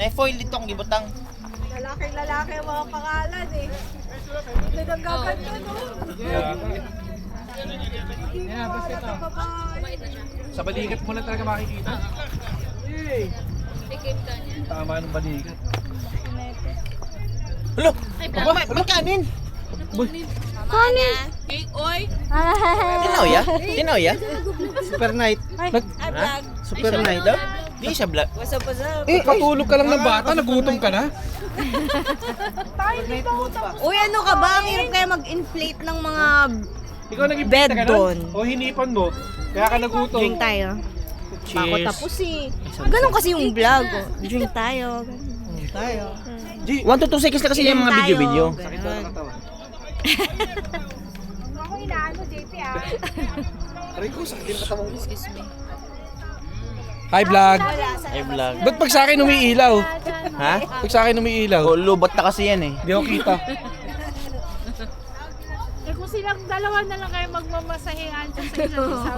May foil dito ang gibutang. Lalaki ang mga pangalan eh. Ito nang gaganda no. Hindi mo alam na babae. Sa balikat mo lang talaga makikita. Yay! Tama ng balikat. Hello! Magkanin! Tinaw ya? Tinaw ya? Super night. Super night. daw? Di siya vlog. Patulog ka lang ng bata, nagutom ka na. Uy, ano ka ba? Ang hirap kaya mag-inflate ng mga Ikaw naging bed ka doon. O hinipan mo, kaya ka nagutom. Drink tayo. Bako Cheers. tapos eh. Ganun kasi yung vlog. Oh. Drink tayo. G, 1 to 2 seconds na kasi yung mga video-video. Sakit daw ng katawan. Ako inaano, JP ah. Aray ko, sakit yung katawan mo. Excuse me. Hi vlog! Ay vlog. Ba't pag sa akin umiilaw? Ha? Pag sa akin umiilaw? O, lubot na kasi yan eh. Di ako kita. Eh kung silang dalawa na lang kayo magmamasahean sa isa't isa,